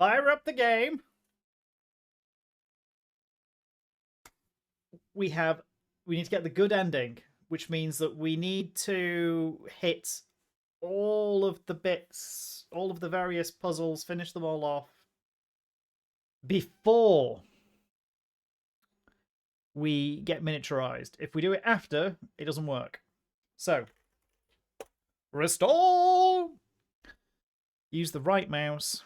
Fire up the game. We need to get the good ending, which means that we need to hit all of the bits, all of the various puzzles, finish them all off before we get miniaturized. If we do it after, it doesn't work. So, restore! Use the right mouse.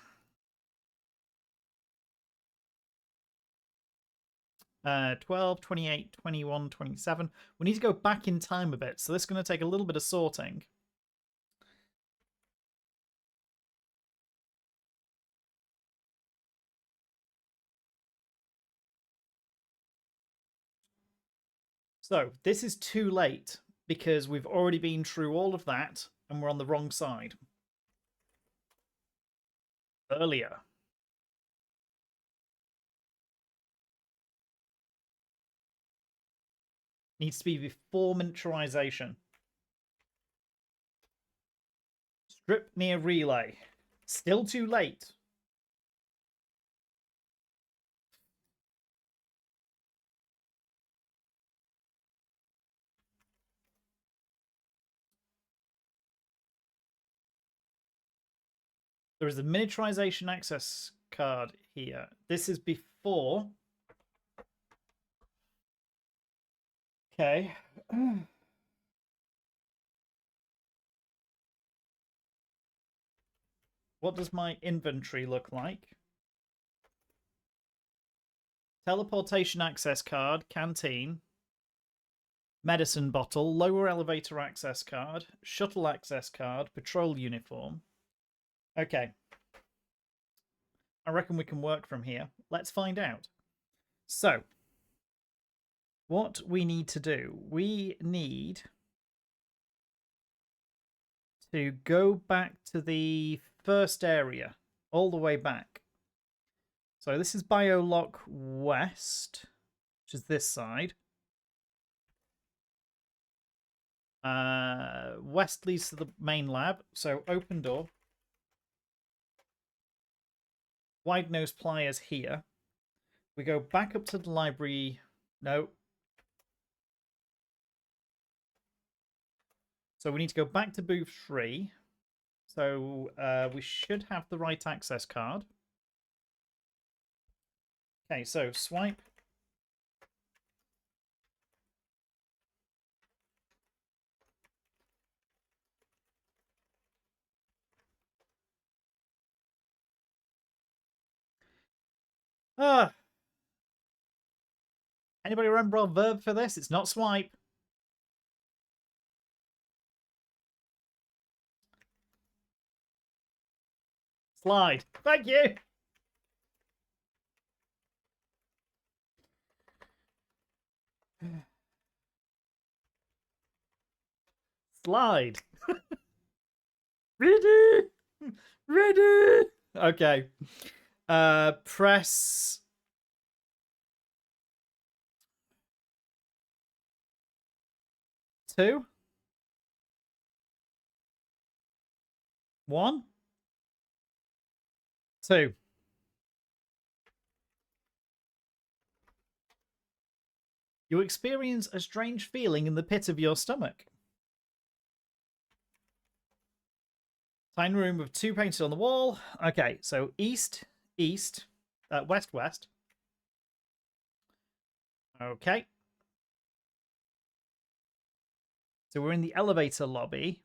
12, 28, 21, 27. We need to go back in time a bit, so this is going to take a little bit of sorting. So, this is too late because we've already been through all of that and we're on the wrong side. Earlier. Needs to be before miniaturization. Strip near relay. Still too late. There is a miniaturization access card here. This is before. Okay. What does my inventory look like? Teleportation access card, canteen, medicine bottle, lower elevator access card, shuttle access card, patrol uniform. Okay. I reckon we can work from here. Let's find out. So, what we need to do, we need to go back to the first area, all the way back. So this is Biolock West, which is this side. West leads to the main lab, so open door. Wide nose pliers here. We go back up to the library. No. So we need to go back to booth 3. So we should have the right access card. Okay, so swipe. Anybody remember a verb for this? It's not swipe. Slide. Thank you. Slide. Ready. Ready. Okay. Press. Two. 1. 2. You experience a strange feeling in the pit of your stomach. Tiny room with 2 painted on the wall. Okay, so east, east, west, west. Okay. So we're in the elevator lobby.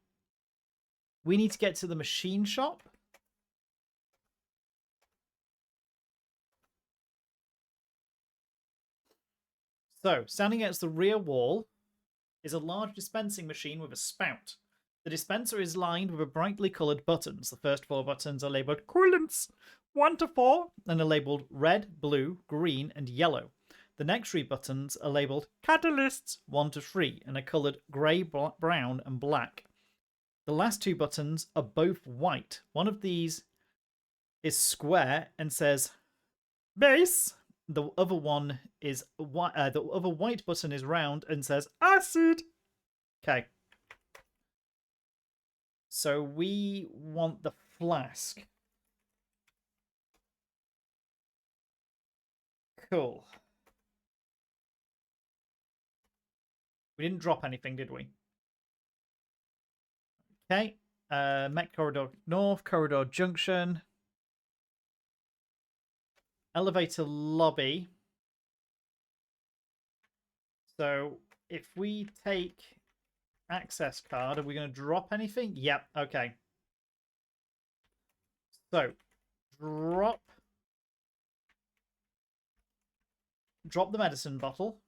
We need to get to the machine shop. So, standing against the rear wall is a large dispensing machine with a spout. The dispenser is lined with brightly coloured buttons. The first 4 buttons are labelled coolants 1 to 4 and are labelled red, blue, green, and yellow. The next 3 buttons are labelled catalysts 1 to 3 and are coloured grey, brown, and black. The last 2 buttons are both white. One of these is square and says base. The other one is the other white button is round and says acid. Okay. So we want the flask. Cool. We didn't drop anything, did we? Okay. Mech Corridor North, Corridor Junction. Elevator Lobby. So if we take access card, are we going to drop anything? Yep. Okay. So drop the medicine bottle.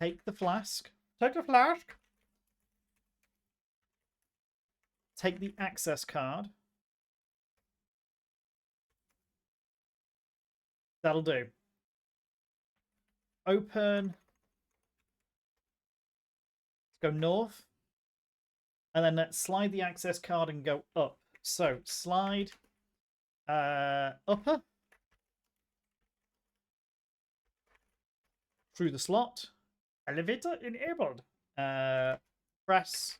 Take the flask. Take the flask. Take the access card. That'll do. Open. Let's go north. And then let's slide the access card and go up. So slide upper. Through the slot. Elevator enabled. Press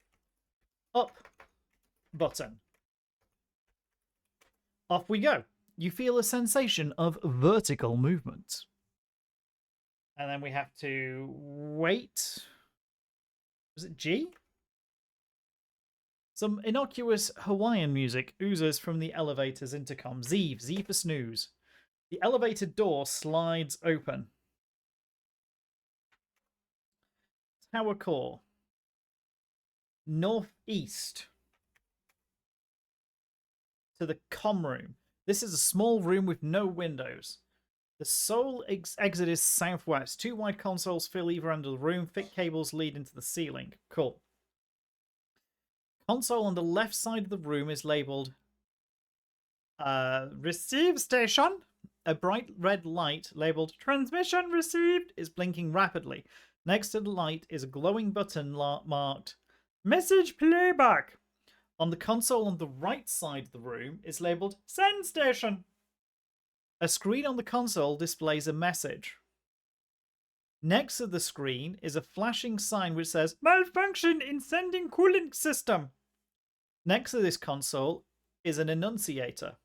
up button. Off we go. You feel a sensation of vertical movement. And then we have to wait. Was it G? Some innocuous Hawaiian music oozes from the elevator's intercom. Z for snooze. The elevator door slides open. Tower core. Northeast. To the comm room. This is a small room with no windows. The sole exit is southwest. 2 wide consoles fill either end of the room. Thick cables lead into the ceiling. Cool. Console on the left side of the room is labeled Receive Station. A bright red light labeled Transmission Received is blinking rapidly. Next to the light is a glowing button marked Message Playback. On the console on the right side of the room is labeled Send Station. A screen on the console displays a message. Next to the screen is a flashing sign which says Malfunction in Sending Cooling System. Next to this console is an annunciator.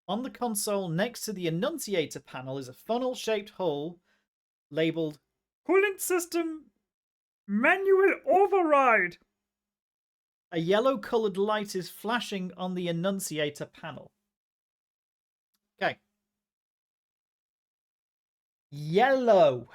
On the console next to the annunciator panel is a funnel-shaped hole labeled Cooling System Manual Override. A yellow-coloured light is flashing on the annunciator panel. Okay. Yellow.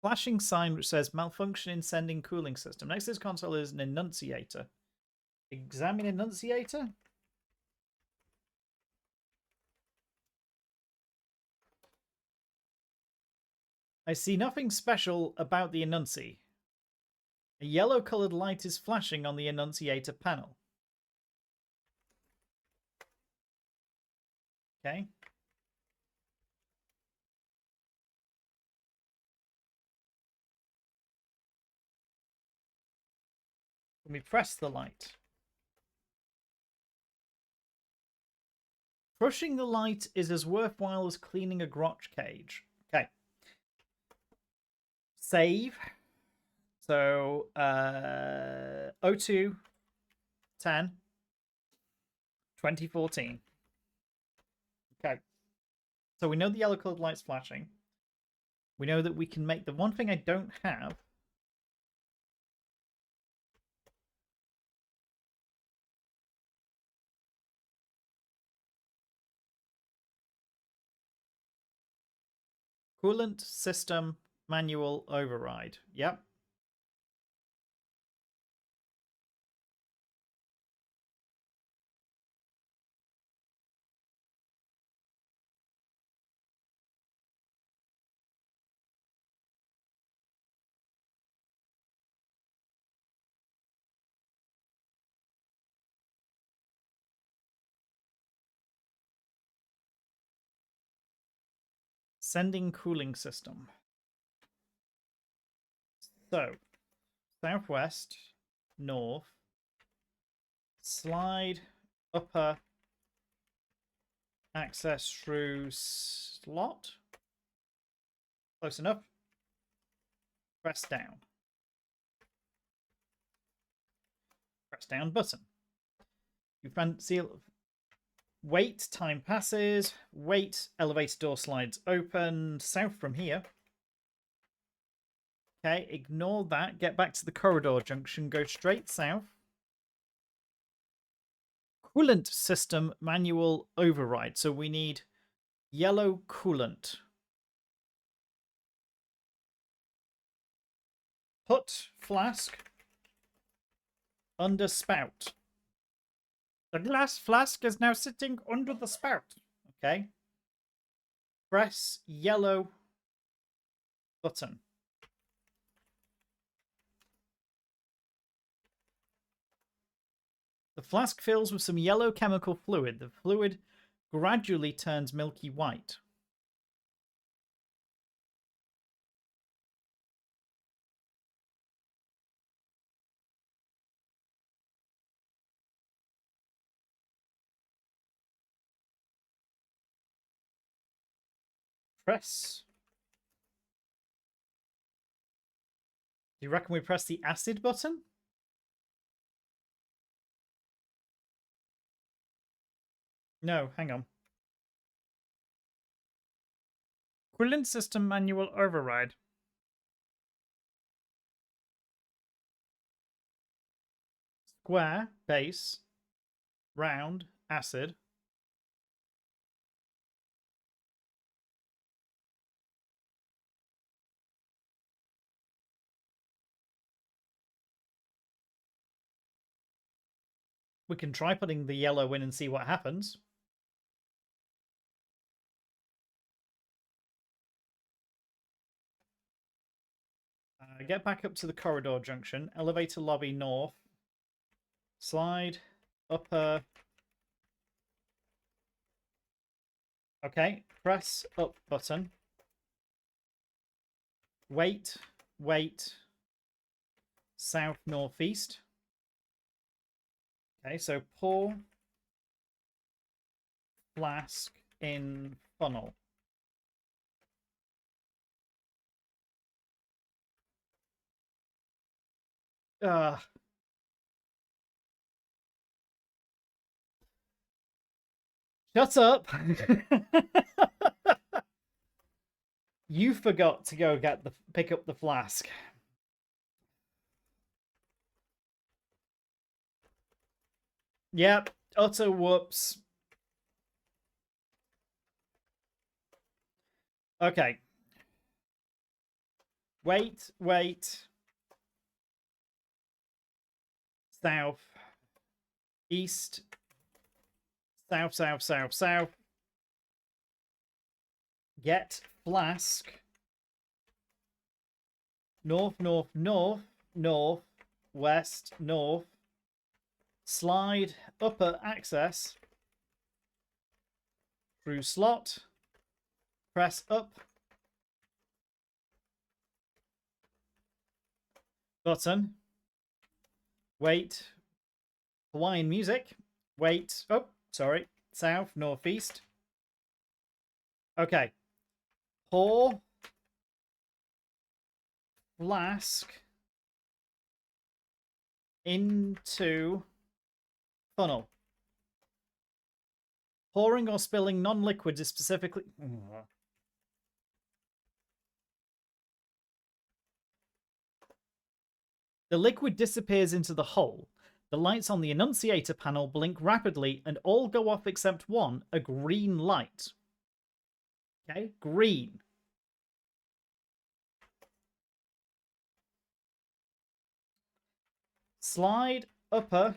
Flashing sign which says malfunction in sending cooling system. Next to this console is an annunciator. Examine annunciator. I see nothing special about the annunciator. A yellow-coloured light is flashing on the annunciator panel. Okay. Let me press the light. Crushing the light is as worthwhile as cleaning a grotch cage. Okay. Save. So, 02 10 2014. Okay. So we know the yellow colored light's flashing. We know that we can make the one thing I don't have. Coolant system manual override. Yep. Sending cooling system. So, southwest, north, slide, upper, Access through slot. Close enough. Press down. Press down button. You fancy. Wait, time passes. Wait, elevator door slides open. South from here. Okay, ignore that. Get back to the corridor junction. Go straight south. Coolant system manual override. So we need yellow coolant. Put flask under spout. The glass flask is now sitting under the spout. Okay. Press yellow button. The flask fills with some yellow chemical fluid. The fluid gradually turns milky white. Press. Do you reckon we press the acid button? No, hang on. Coolant system manual override. Square, base, round, acid. We can try putting the yellow in and see what happens. Get back up to the corridor junction. Elevator lobby north. Slide. Upper. Okay. Press up button. Wait. Wait. South northeast. Okay, so pour flask in funnel. Shut up. You forgot to go pick up the flask. Yep, utter whoops. Okay. Wait, wait. South. East. South, south, south, south. Get flask. North, north, north, north, west, north. Slide upper access through slot. Press up button. Wait. Hawaiian music. Wait. Oh, sorry. South, northeast. Okay. Pour flask into funnel. Pouring or spilling non-liquid is specifically... The liquid disappears into the hole. The lights on the annunciator panel blink rapidly and all go off except one, a green light. Okay, green. Slide upper.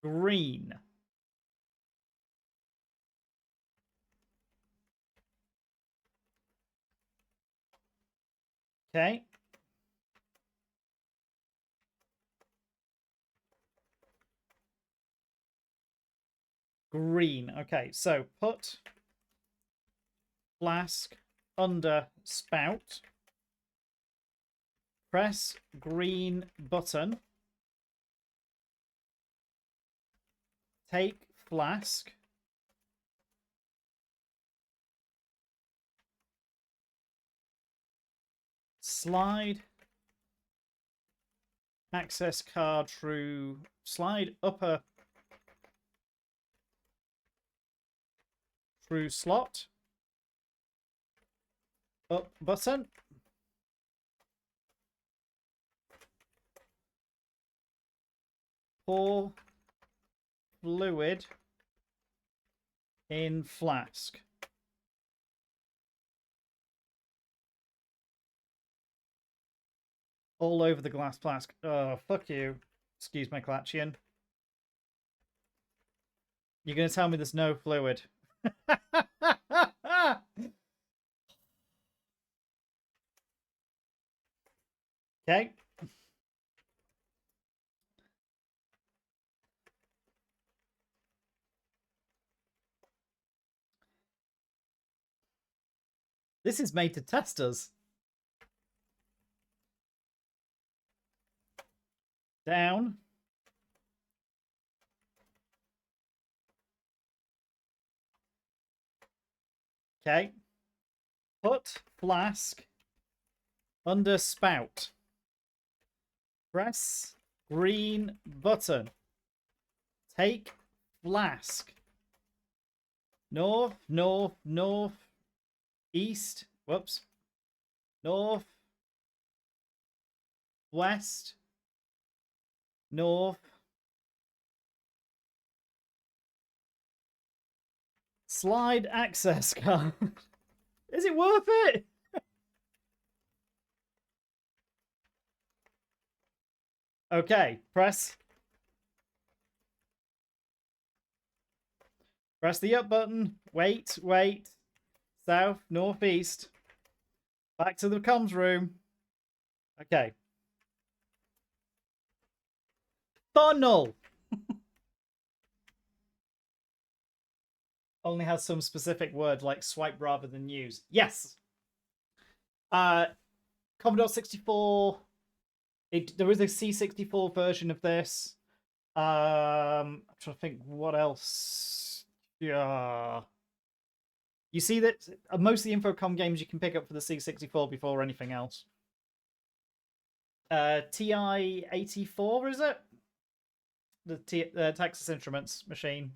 Green. Okay. Green. Okay, so put flask under spout. Press green button. take flask. Slide access card through, slide upper through slot, up button, pour fluid in flask. All over the glass flask. Oh, fuck you. Excuse my Clatchian. You're going to tell me there's no fluid. Okay. This is made to test us. Down. Okay. Put flask under spout. Press green button. Take flask. North, north, north, east. Whoops. North, west, north, slide access card. Is it worth it? Okay, press the up button. Wait. South, northeast. Back to the comms room. Okay. Funnel. Only has some specific word like swipe rather than use. Yes. Commodore 64. There is a C64 version of this. I'm trying to think what else. Yeah. You see that most of the Infocom games you can pick up for the C64 before anything else. TI-84, is it? The Texas Instruments machine.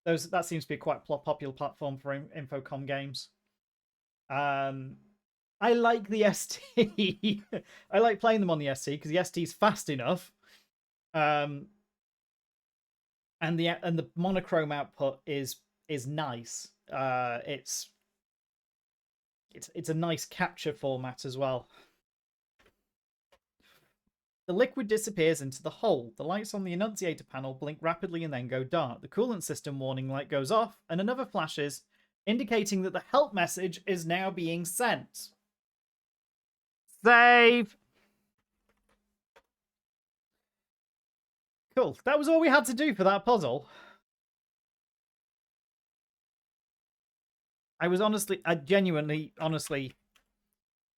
That seems to be a quite popular platform for Infocom games. I like the ST. I like playing them on the ST because the ST is fast enough. And the monochrome output is nice. It's a nice capture format as well. The liquid disappears into the hole. The lights on the annunciator panel blink rapidly and then go dark. The coolant system warning light goes off, and another flashes, indicating that the help message is now being sent. Save! Cool. That was all we had to do for that puzzle. I genuinely, honestly,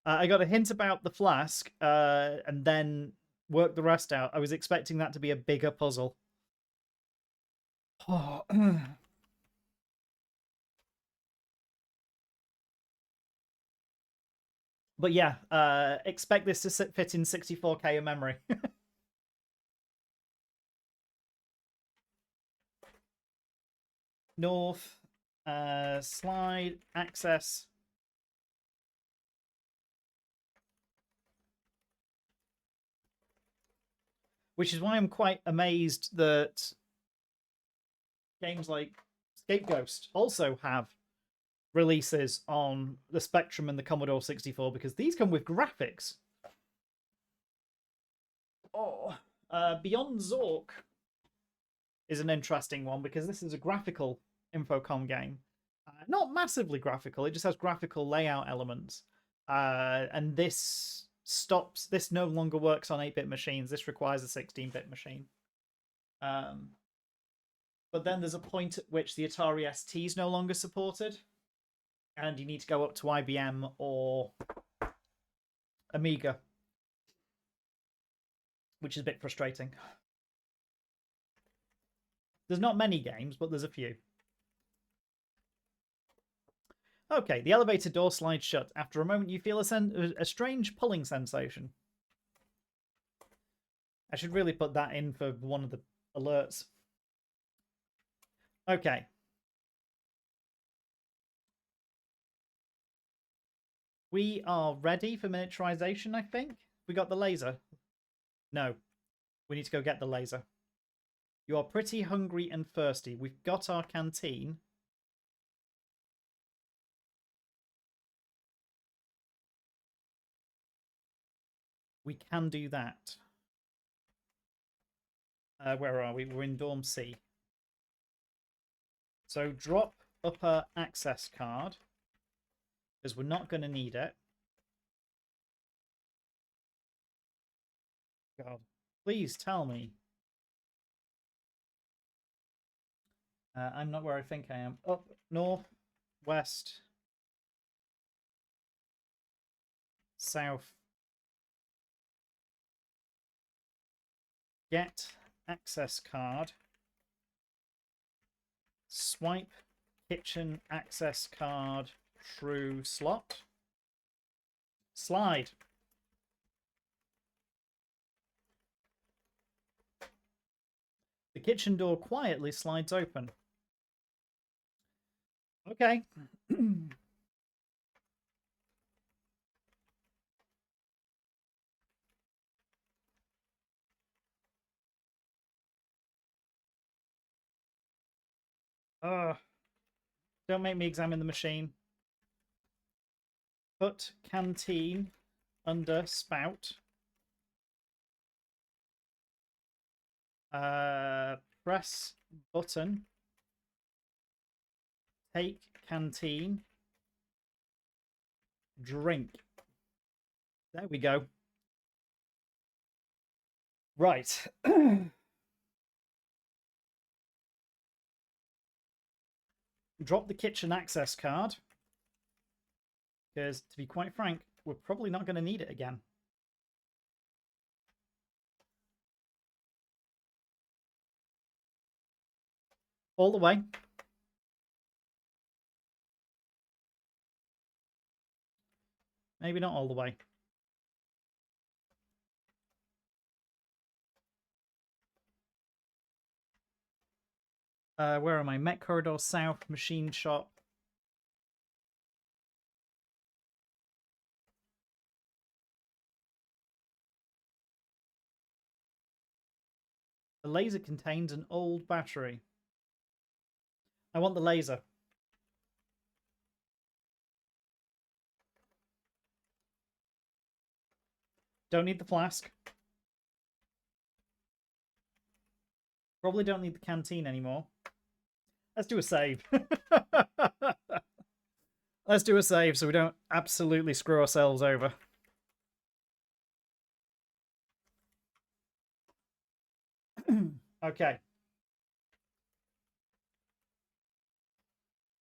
I got a hint about the flask, and then worked the rest out. I was expecting that to be a bigger puzzle. Oh. But yeah, expect this to fit in 64K of memory. North, slide, access. Which is why I'm quite amazed that games like Scapegoat also have releases on the Spectrum and the Commodore 64, because these come with graphics. Oh, Beyond Zork is an interesting one because this is a graphical Infocom game. Not massively graphical, it just has graphical layout elements. And this no longer works on 8-bit machines. This requires a 16-bit machine. But then there's a point at which the Atari ST is no longer supported, and you need to go up to IBM or Amiga, which is a bit frustrating. There's not many games, but there's a few. Okay, the elevator door slides shut. After a moment, you feel a strange pulling sensation. I should really put that in for one of the alerts. Okay. We are ready for miniaturization, I think. We got the laser. No. We need to go get the laser. You are pretty hungry and thirsty. We've got our canteen. We can do that. Where are we? We're in Dorm C. So drop upper access card, because we're not going to need it. God, please tell me. I'm not where I think I am. Up, north, west, south. Get access card. Swipe kitchen access card through slot. Slide. The kitchen door quietly slides open. Okay. Don't make me examine the machine. Put canteen under spout. Press button. Take canteen. Drink. There we go. Right. Drop the kitchen access card. Because, to be quite frank, we're probably not going to need it again. All the way. Maybe not all the way. Where am I? Met Corridor South, Machine Shop. The laser contains an old battery. I want the laser. Don't need the flask. Probably don't need the canteen anymore. Let's do a save. Let's do a save so we don't absolutely screw ourselves over. Okay.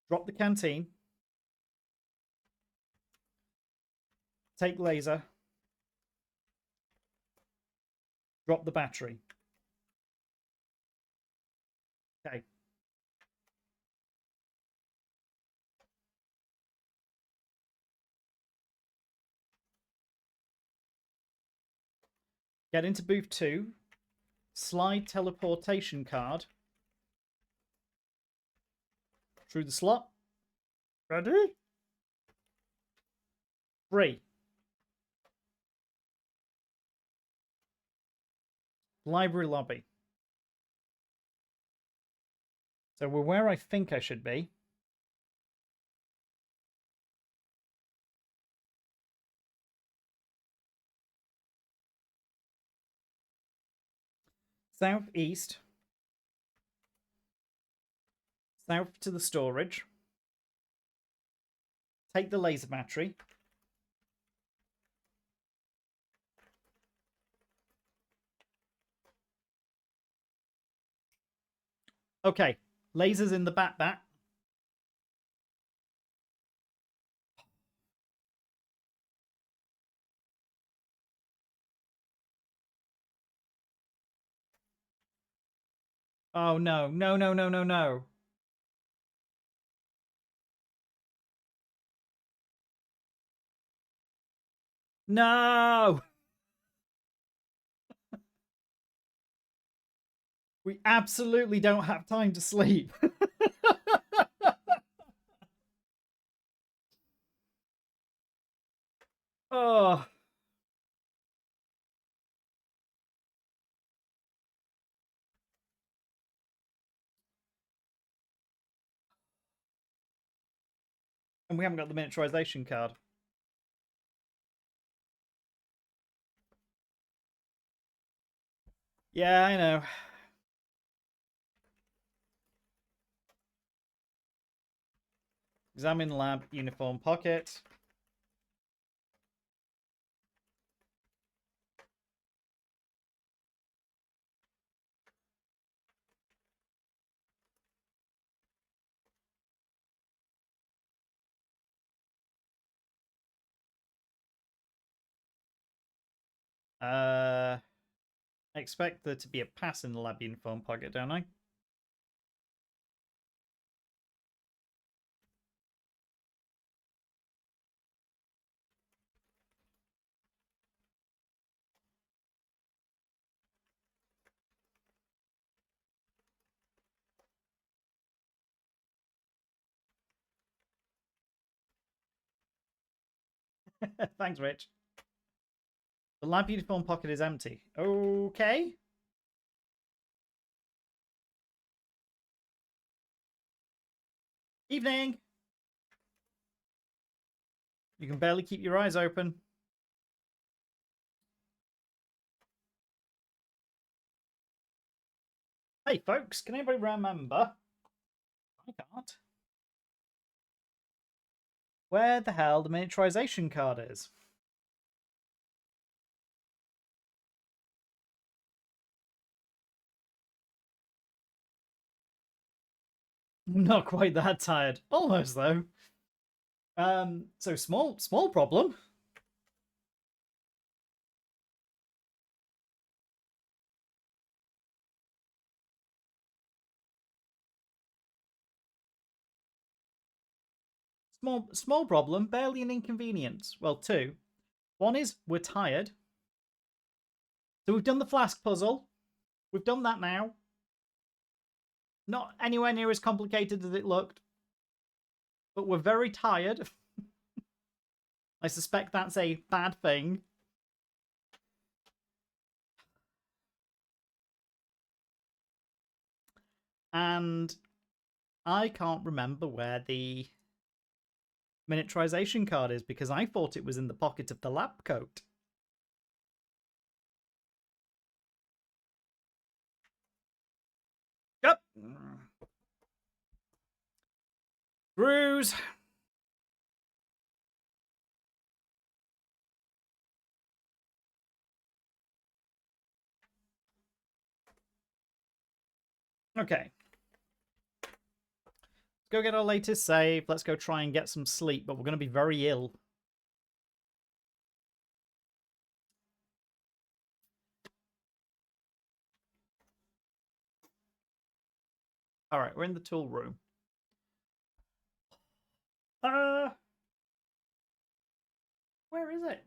Drop the canteen. Take laser. Drop the battery. Okay. Get into booth 2. Slide teleportation card through the slot. Ready? 3. Library lobby. So we're where I think I should be. Southeast. South to the storage. Take the laser battery. Okay, lasers in the bat. Oh no, no, no, no, no, no. No! We absolutely don't have time to sleep. Oh. And we haven't got the miniaturization card. Yeah, I know. Examine lab uniform pocket. I expect there to be a pass in the lab uniform pocket, don't I? Thanks, Rich. The lab uniform pocket is empty. Okay. Evening. You can barely keep your eyes open. Hey, folks, can anybody remember? I can't. Where the hell the miniaturization card is? I'm not quite that tired. Almost though. So small problem. Small problem, barely an inconvenience. Well, two. One is we're tired. So we've done the flask puzzle. We've done that now. Not anywhere near as complicated as it looked. But we're very tired. I suspect that's a bad thing. And I can't remember where the miniaturization card is because I thought it was in the pocket of the lab coat. Yep. Bruise. Okay. Let's go get our latest save. Let's go try and get some sleep, but we're going to be very ill. All right, we're in the tool room. Where is it?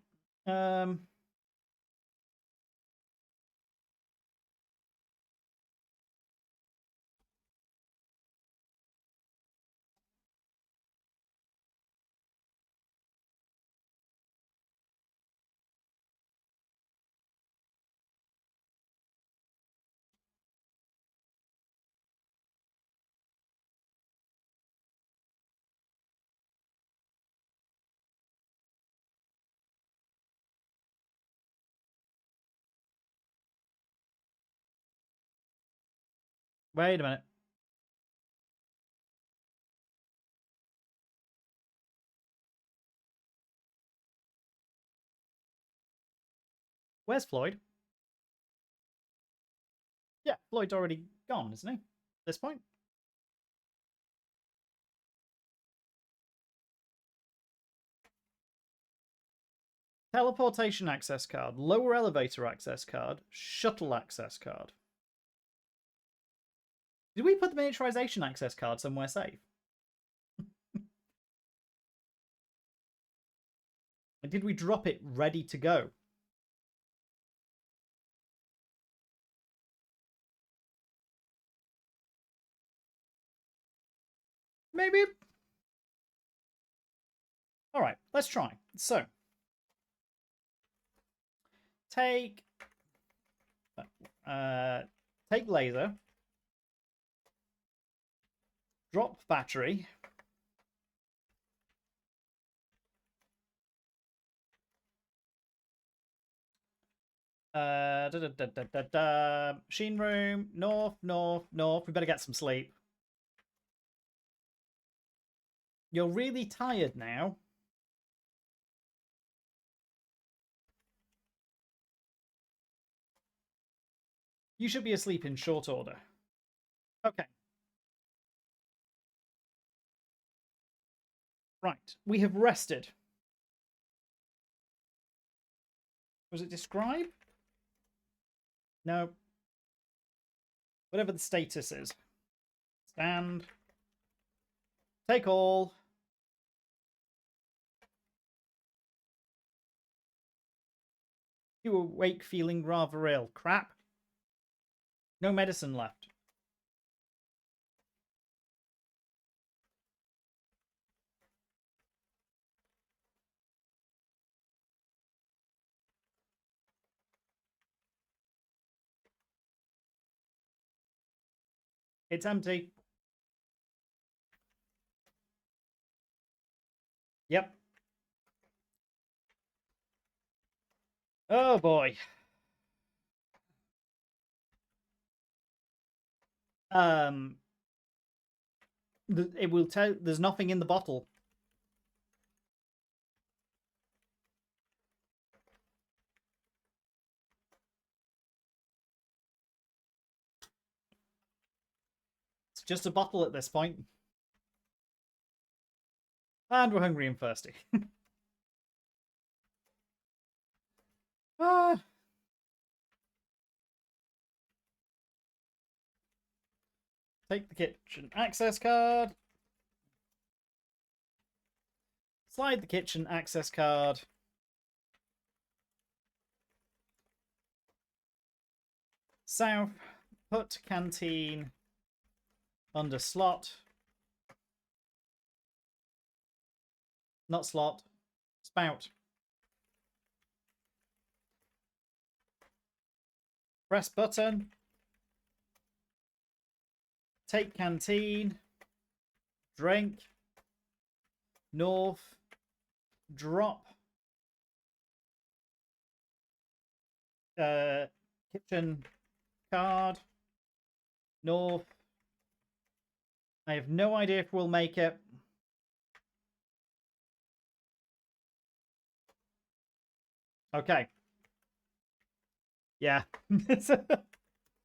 Wait a minute. Where's Floyd? Yeah, Floyd's already gone, isn't he? At this point. Teleportation access card, lower elevator access card, shuttle access card. Did we put the miniaturization access card somewhere safe? And did we drop it ready to go? Maybe. All right, let's try. So, take laser, drop battery, machine room, north. We better get some sleep. You're really tired now. You should be asleep in short order. Okay. Right. We have rested. Was it describe? No. Whatever the status is. Stand. Take all. You awake feeling rather ill. Crap. No medicine left. It's empty. Yep. Oh boy. It will tell. There's nothing in the bottle. It's just a bottle at this point. And we're hungry and thirsty. Ah. Take the kitchen access card. Slide the kitchen access card. South. Put canteen under slot. Not slot. Spout. Press button. Take canteen. Drink. North. Drop. Kitchen card. North. I have no idea if we'll make it. Okay. Yeah.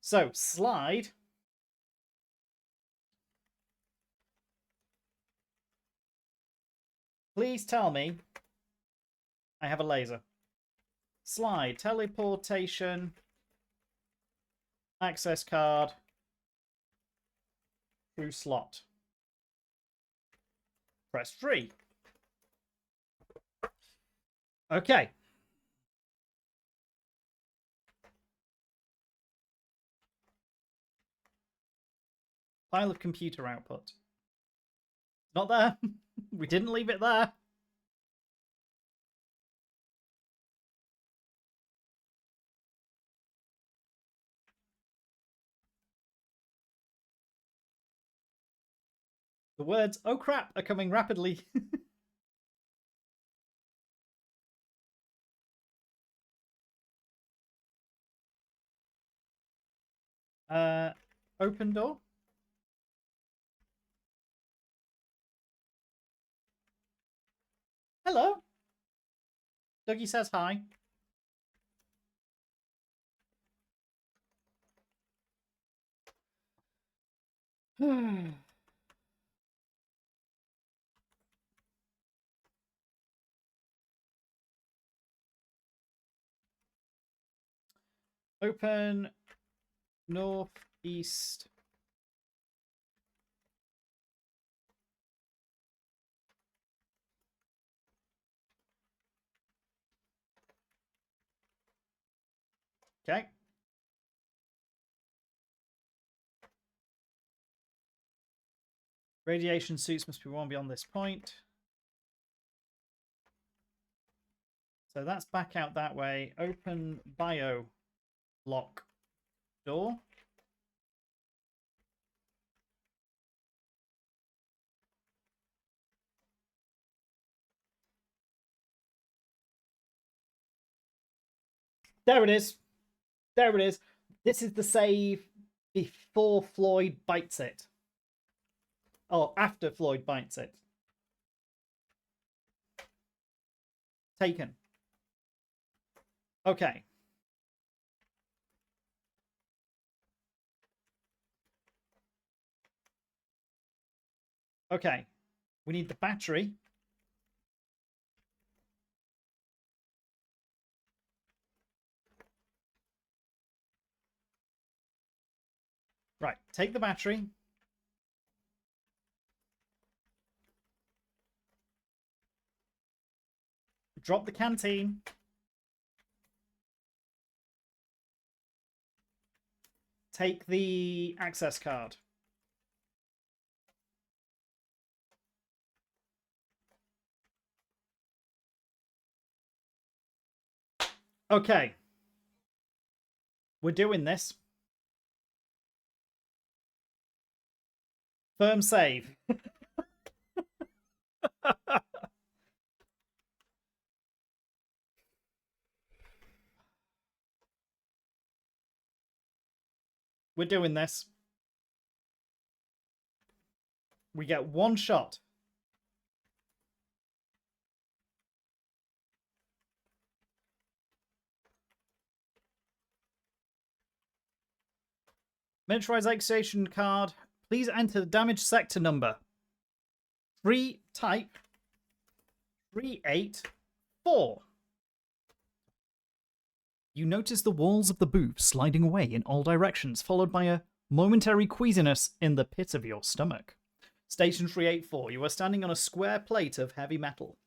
So, slide. Please tell me I have a laser. Slide. Teleportation. Access card. Through slot. Press 3. Okay. Pile of computer output. Not there. We didn't leave it there. The words, oh crap, are coming rapidly. Open door. Hello. Dougie says hi. Open northeast Okay. Radiation suits must be worn beyond this point. So that's back out that way. Open bio lock door. There it is. There it is. This is the save before Floyd bites it. Oh, after Floyd bites it. Taken. Okay. Okay. We need the battery. Right. Take the battery. Drop the canteen. Take the access card. Okay. We're doing this. Firm save. We're doing this. We get one shot. Miniaturization card. Please enter the damage sector number. 3 type 384. You notice the walls of the booth sliding away in all directions, followed by a momentary queasiness in the pit of your stomach. Station 384. You are standing on a square plate of heavy metal.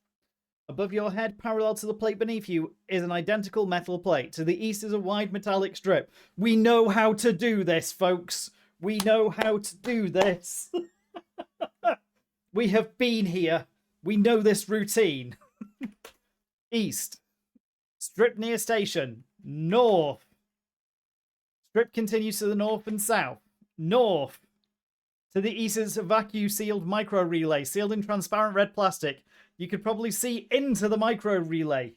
Above your head, parallel to the plate beneath you, is an identical metal plate. To the east is a wide metallic strip. We know how to do this, folks. We know how to do this. We have been here. We know this routine. East. Strip near station. North. Strip continues to the north and south. North. To the east is a vacuum-sealed micro relay, sealed in transparent red plastic. You could probably see into the micro relay.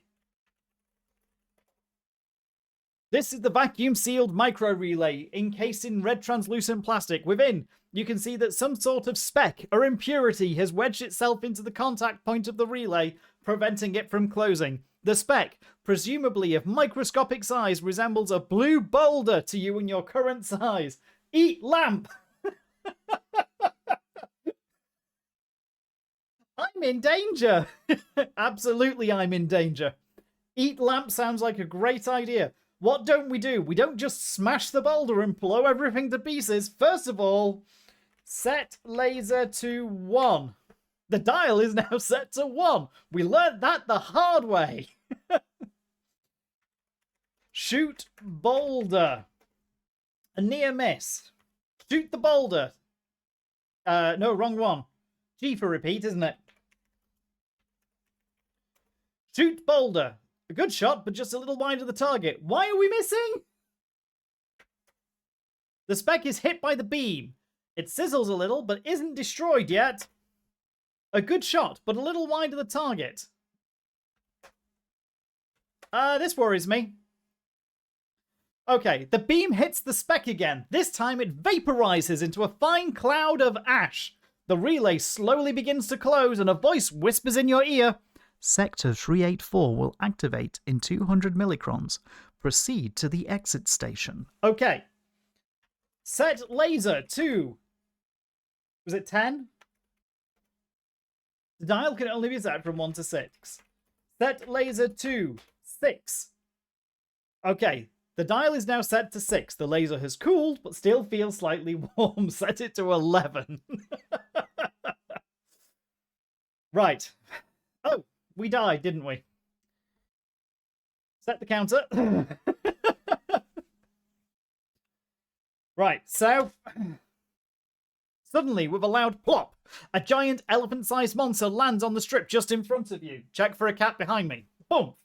This is the vacuum-sealed micro relay, encased in red translucent plastic. Within, you can see that some sort of speck or impurity has wedged itself into the contact point of the relay, preventing it from closing. The speck, presumably of microscopic size, resembles a blue boulder to you in your current size. Eat lamp! I'm in danger! Absolutely, I'm in danger. Eat lamp sounds like a great idea. What don't we do? We don't just smash the boulder and blow everything to pieces. First of all, set laser to 1. The dial is now set to 1. We learnt that the hard way. Shoot boulder. A near miss. Shoot the boulder. No, wrong one. G for repeat, isn't it? Shoot boulder. A good shot, but just a little wide of the target. Why are we missing? The speck is hit by the beam. It sizzles a little, but isn't destroyed yet. A good shot, but a little wide of the target. This worries me. Okay, the beam hits the speck again. This time it vaporizes into a fine cloud of ash. The relay slowly begins to close and a voice whispers in your ear. Sector 384 will activate in 200 millicrons. Proceed to the exit station. Okay. Set laser to... Was it 10? The dial can only be set from 1 to 6. Set laser to 6. Okay. The dial is now set to 6. The laser has cooled, but still feels slightly warm. Set it to 11. Right. Oh, we died, didn't we? Set the counter. Right, so suddenly, with a loud plop, a giant elephant-sized monster lands on the strip just in front of you. Check for a cat behind me. Boom!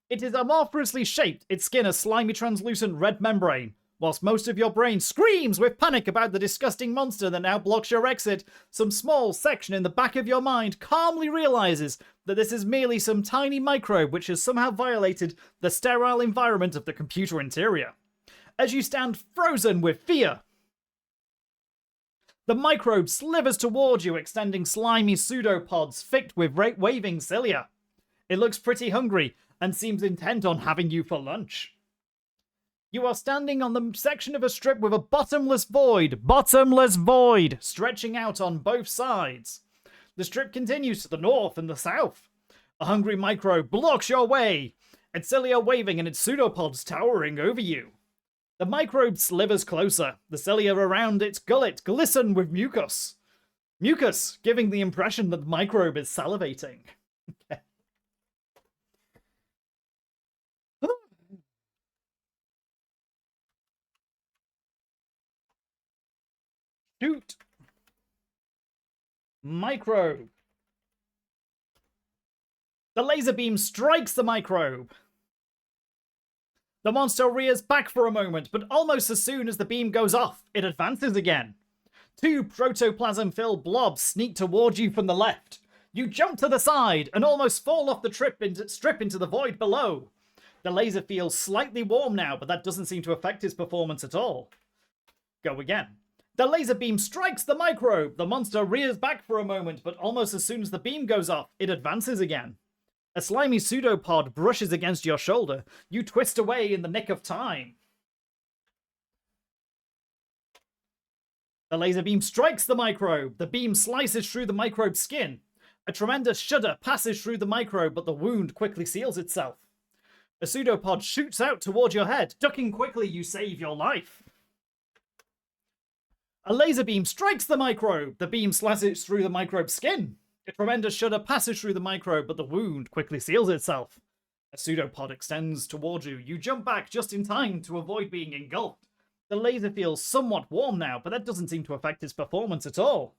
It is amorphously shaped, its skin a slimy translucent red membrane. Whilst most of your brain screams with panic about the disgusting monster that now blocks your exit, some small section in the back of your mind calmly realizes that this is merely some tiny microbe which has somehow violated the sterile environment of the computer interior. As you stand frozen with fear, the microbe slithers towards you, extending slimy pseudopods thick with waving cilia. It looks pretty hungry and seems intent on having you for lunch. You are standing on the section of a strip with a bottomless void, stretching out on both sides. The strip continues to the north and the south. A hungry microbe blocks your way, its cilia waving and its pseudopods towering over you. The microbe slithers closer. The cilia around its gullet glisten with mucus. Mucus, giving the impression that the microbe is salivating. Okay. Shoot. Microbe. The laser beam strikes the microbe. The monster rears back for a moment, but almost as soon as the beam goes off, it advances again. Two protoplasm-filled blobs sneak towards you from the left. You jump to the side and almost fall off the strip into the void below. The laser feels slightly warm now, but that doesn't seem to affect his performance at all. Go again. The laser beam strikes the microbe. The monster rears back for a moment, but almost as soon as the beam goes off, it advances again. A slimy pseudopod brushes against your shoulder. You twist away in the nick of time. The laser beam strikes the microbe. The beam slices through the microbe's skin. A tremendous shudder passes through the microbe, but the wound quickly seals itself. A pseudopod shoots out toward your head. Ducking quickly, you save your life. A laser beam strikes the microbe. The beam slices through the microbe's skin. A tremendous shudder passes through the microbe, but the wound quickly seals itself. A pseudopod extends towards you. You jump back just in time to avoid being engulfed. The laser feels somewhat warm now, but that doesn't seem to affect its performance at all.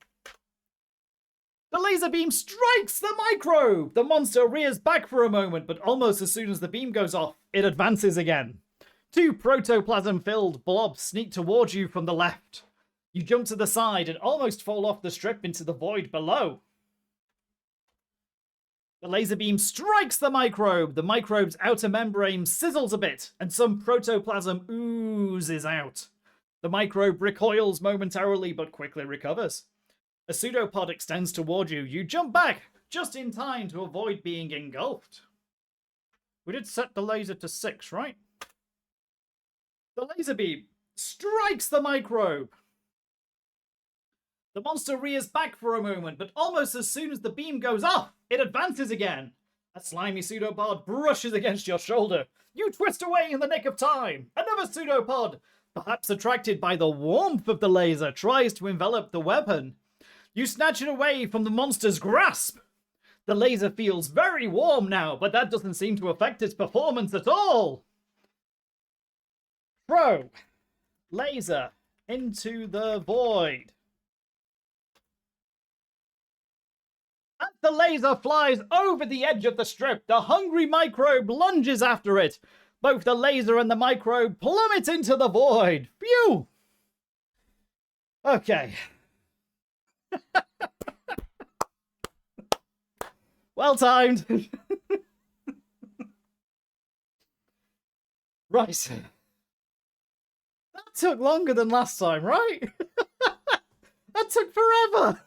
The laser beam strikes the microbe! The monster rears back for a moment, but almost as soon as the beam goes off, it advances again. Two protoplasm-filled blobs sneak towards you from the left. You jump to the side and almost fall off the strip into the void below. The laser beam strikes the microbe. The microbe's outer membrane sizzles a bit, and some protoplasm oozes out. The microbe recoils momentarily, but quickly recovers. A pseudopod extends toward you. You jump back, just in time to avoid being engulfed. We did set the laser to 6, right? The laser beam strikes the microbe. The monster rears back for a moment, but almost as soon as the beam goes off, it advances again. A slimy pseudopod brushes against your shoulder. You twist away in the nick of time. Another pseudopod, perhaps attracted by the warmth of the laser, tries to envelop the weapon. You snatch it away from the monster's grasp. The laser feels very warm now, but that doesn't seem to affect its performance at all. Throw laser into the void. As the laser flies over the edge of the strip, the hungry microbe lunges after it. Both the laser and the microbe plummet into the void. Phew! Okay. Well timed. Right. That took longer than last time, right? That took forever.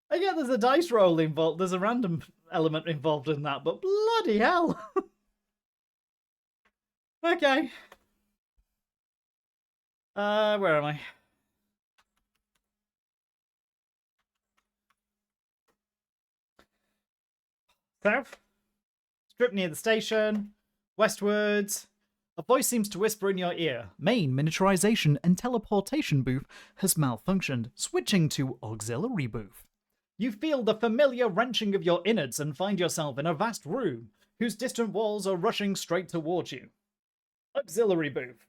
I get there's a dice roll involved, there's a random element involved in that, but bloody hell. Okay. Where am I? South. Strip near the station. Westwards. A voice seems to whisper in your ear. Main miniaturization and teleportation booth has malfunctioned. Switching to auxiliary booth. You feel the familiar wrenching of your innards and find yourself in a vast room whose distant walls are rushing straight towards you. Auxiliary booth.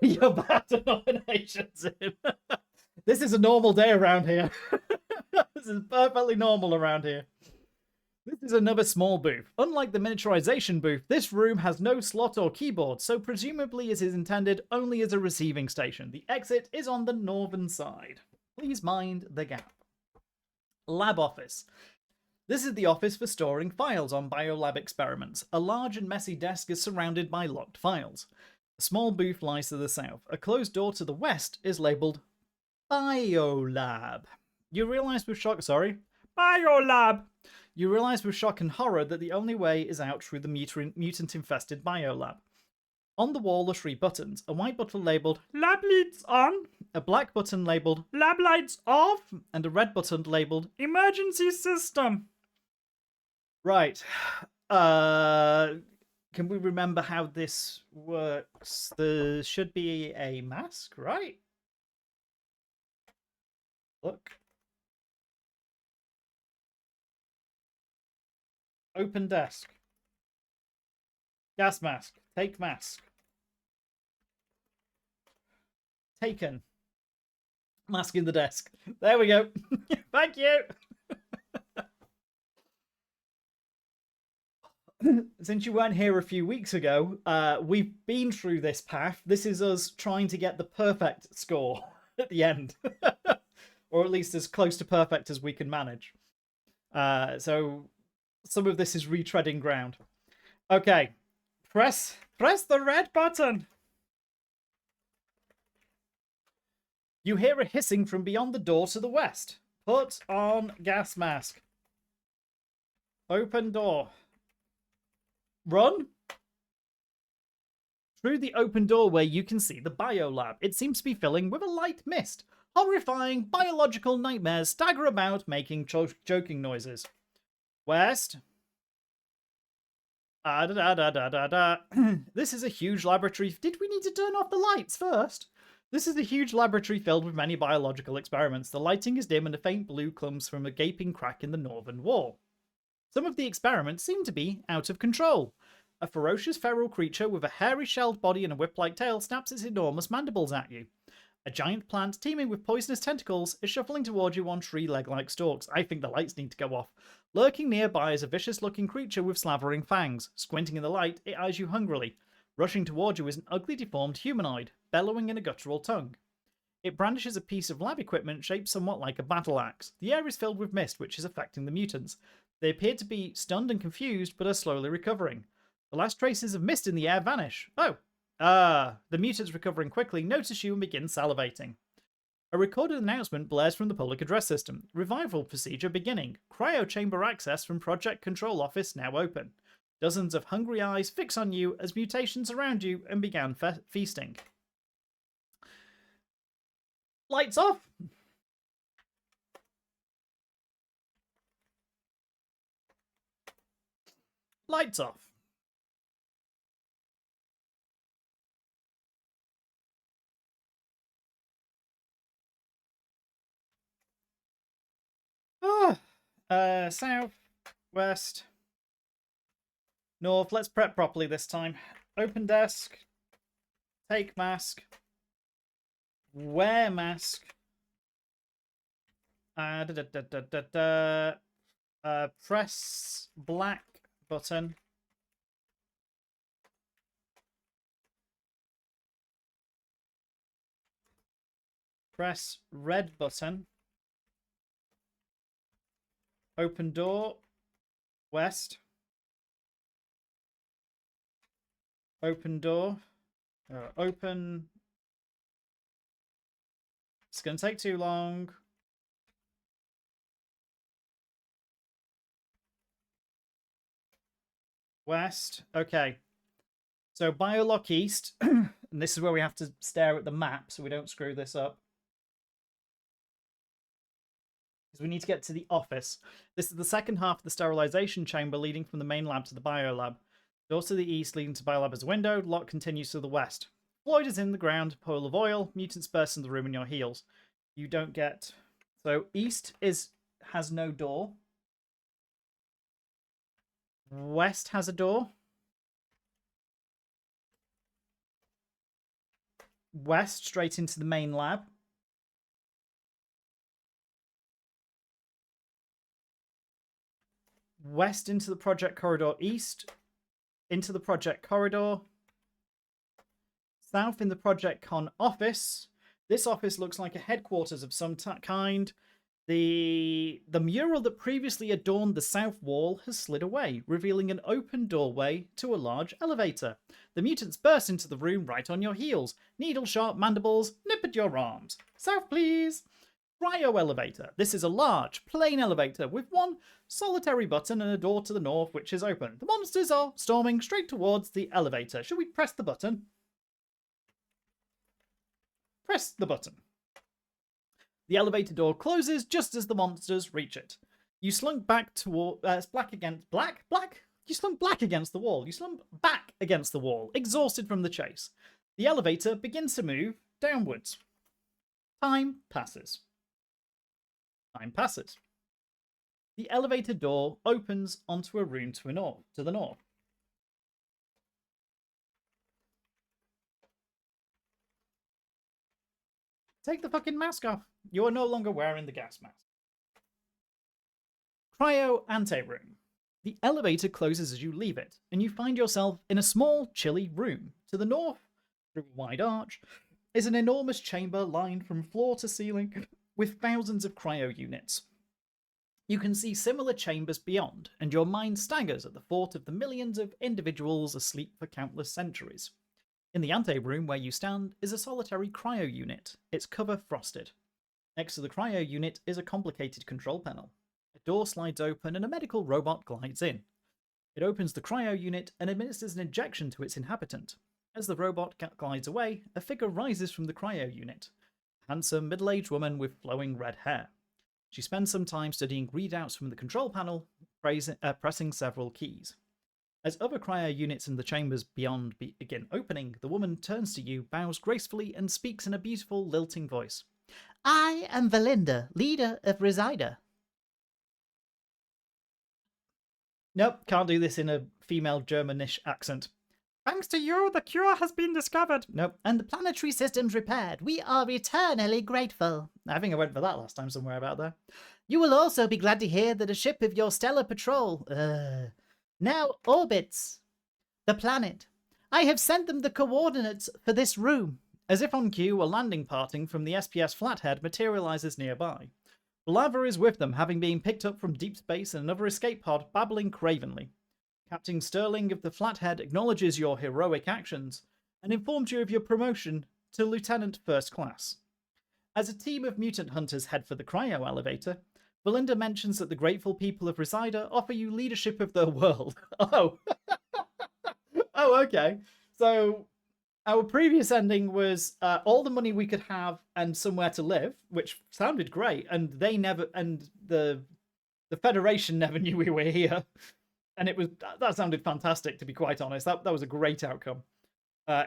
You're bad to nominations in. This is a normal day around here. This is perfectly normal around here. This is another small booth. Unlike the miniaturization booth, this room has no slot or keyboard, so presumably it is intended only as a receiving station. The exit is on the northern side. Please mind the gap. Lab office. This is the office for storing files on biolab experiments. A large and messy desk is surrounded by locked files. A small booth lies to the south. A closed door to the west is labelled Biolab. You realise with shock, Biolab! You realise with shock and horror that the only way is out through the mutant-infested biolab. On the wall are 3 buttons. A white button labelled Lab Lights On, a black button labelled Lab Lights Off, and a red button labelled Emergency System. Right. Can we remember how this works? There should be a mask, right? Look. Open desk. Gas mask. Take mask. Taken. Mask in the desk. There we go. Thank you. Since you weren't here a few weeks ago, we've been through this path. This is us trying to get the perfect score at the end. Or at least as close to perfect as we can manage. So some of this is retreading ground. Okay. Press the red button. You hear a hissing from beyond the door to the west. Put on gas mask. Open door. Run. Through the open doorway, you can see the biolab. It seems to be filling with a light mist. Horrifying biological nightmares stagger about, making choking noises. West. This is a huge laboratory. Did we need to turn off the lights first? This is a huge laboratory filled with many biological experiments. The lighting is dim and a faint blue comes from a gaping crack in the northern wall. Some of the experiments seem to be out of control. A ferocious feral creature with a hairy shelled body and a whip-like tail snaps its enormous mandibles at you. A giant plant teeming with poisonous tentacles is shuffling towards you on 3 leg-like stalks. I think the lights need to go off. Lurking nearby is a vicious-looking creature with slavering fangs. Squinting in the light, it eyes you hungrily. Rushing towards you is an ugly deformed humanoid, bellowing in a guttural tongue. It brandishes a piece of lab equipment shaped somewhat like a battle axe. The air is filled with mist, which is affecting the mutants. They appear to be stunned and confused, but are slowly recovering. The last traces of mist in the air vanish. The mutants recovering quickly notice you and begin salivating. A recorded announcement blares from the public address system. Revival procedure beginning. Cryo chamber access from Project Control Office now open. Dozens of hungry eyes fix on you as mutations surround you and began feasting. Lights off! Lights off. South, west, north. Let's prep properly this time. Open desk. Take mask. Wear mask. Press black button. Press red button. Open door. West. Open door. Open. It's going to take too long. West. Okay. So Biolock East. And this is where we have to stare at the map so we don't screw this up. Because we need to get to the office. This is the second half of the sterilization chamber leading from the main lab to the biolab. Door to the east leading to biolab as a window. Lock continues to the west. Floyd is in the ground. Pile of oil. Mutants burst into the room on your heels. You don't get... So east has no door. West has a door. west straight into the main lab. West into the project corridor, east into the project corridor, south in the project con office. This office looks like a headquarters of some kind. The mural that previously adorned the south wall has slid away, revealing an open doorway to a large elevator. The mutants burst into the room right on your heels. Needle-sharp mandibles nip at your arms. South, please. Cryo elevator. This is a large, plain elevator with one solitary button and a door to the north which is open. The monsters are storming straight towards the elevator. Should we press the button? Press the button. The elevator door closes just as the monsters reach it. You slunk back toward black. You slunk black against the wall. You slunk back against the wall, exhausted from the chase. The elevator begins to move downwards. Time passes. Time passes. The elevator door opens onto a room to the north. Take the fucking mask off. You are no longer wearing the gas mask. Cryo anteroom. The elevator closes as you leave it, and you find yourself in a small, chilly room. To the north, through a wide arch, is an enormous chamber lined from floor to ceiling with thousands of cryo units. You can see similar chambers beyond, and your mind staggers at the thought of the millions of individuals asleep for countless centuries. In the anteroom where you stand is a solitary cryo unit, its cover frosted. Next to the cryo unit is a complicated control panel. A door slides open and a medical robot glides in. It opens the cryo unit and administers an injection to its inhabitant. As the robot glides away, a figure rises from the cryo unit. A handsome, middle-aged woman with flowing red hair. She spends some time studying readouts from the control panel, pressing several keys. As other cryo units in the chambers beyond begin opening, the woman turns to you, bows gracefully, and speaks in a beautiful, lilting voice. I am Valinda, leader of Resida. Nope, can't do this in a female Germanish accent. Thanks to you, the cure has been discovered. Nope. And the planetary system's repaired. We are eternally grateful. I think I went for that last time somewhere about there. You will also be glad to hear that a ship of your stellar patrol, now orbits the planet. I have sent them the coordinates for this room. As if on cue, a landing parting from the SPS Flathead materializes nearby. Blava is with them, having been picked up from deep space in another escape pod, babbling cravenly. Captain Sterling of the Flathead acknowledges your heroic actions and informs you of your promotion to Lieutenant First Class. As a team of mutant hunters head for the cryo elevator, Belinda mentions that the grateful people of Resida offer you leadership of their world. Oh. Oh, okay. So our previous ending was all the money we could have and somewhere to live, which sounded great, and the Federation never knew we were here. And that sounded fantastic, to be quite honest. That was a great outcome.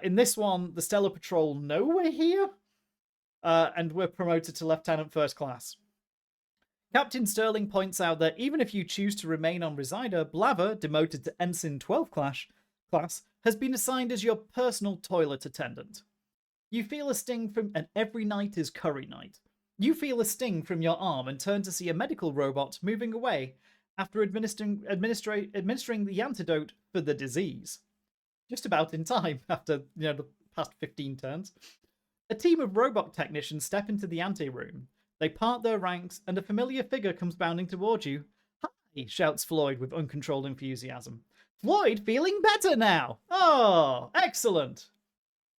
In this one, the Stellar Patrol know we're here, and we're promoted to Lieutenant First Class. Captain Sterling points out that even if you choose to remain on Resida, Blava, demoted to Ensign 12 class, has been assigned as your personal toilet attendant. You feel a sting and every night is curry night. You feel a sting from your arm and turn to see a medical robot moving away after administering the antidote for the disease. Just about in time after, the past 15 turns. A team of robot technicians step into the anteroom. They part their ranks, and a familiar figure comes bounding towards you. Hi, shouts Floyd with uncontrolled enthusiasm. Floyd feeling better now! Oh, excellent!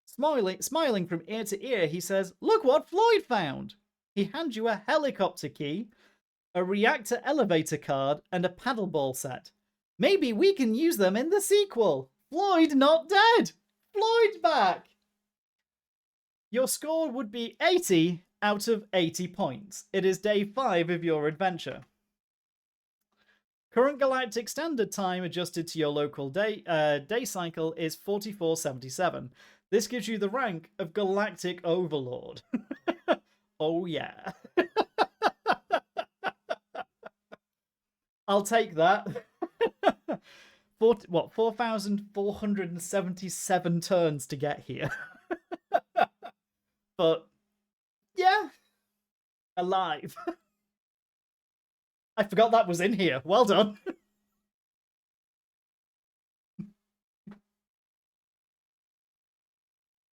Smiling from ear to ear, he says, Look what Floyd found! He hands you a helicopter key, a reactor elevator card, and a paddleball set. Maybe we can use them in the sequel! Floyd not dead! Floyd's back! Your score would be 80 out of 80 points. It is day 5 of your adventure. Current galactic standard time adjusted to your local day cycle is 4477. This gives you the rank of Galactic Overlord. Oh yeah. I'll take that. 4,477 turns to get here. But yeah, alive. I forgot that was in here. Well done.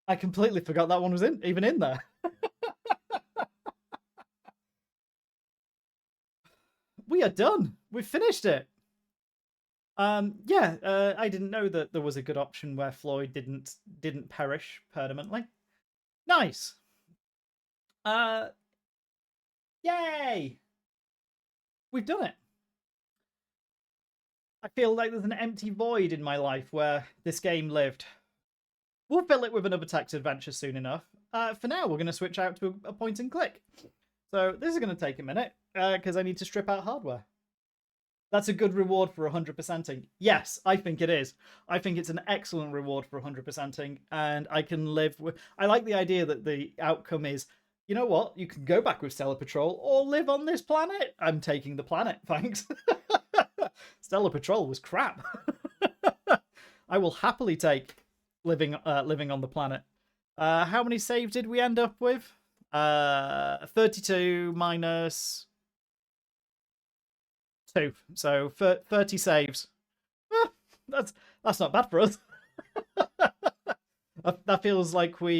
I completely forgot that one was even in there. We are done. We've finished it. Yeah, I didn't know that there was a good option where Floyd didn't perish permanently. Nice. Uh, yay! We've done it. I feel like there's an empty void in my life where this game lived. We'll fill it with another text adventure soon enough. For now, we're going to switch out to a point and click. So this is going to take a minute because I need to strip out hardware. That's a good reward for 100%ing. Yes, I think it is. I think it's an excellent reward for 100%ing, and I can live with... I like the idea that the outcome is, you know what? You can go back with Stellar Patrol or live on this planet. I'm taking the planet, thanks. Stellar Patrol was crap. I will happily take living on the planet. How many saves did we end up with? 32 minus 2, so 30 saves. That's not bad for us. That feels like we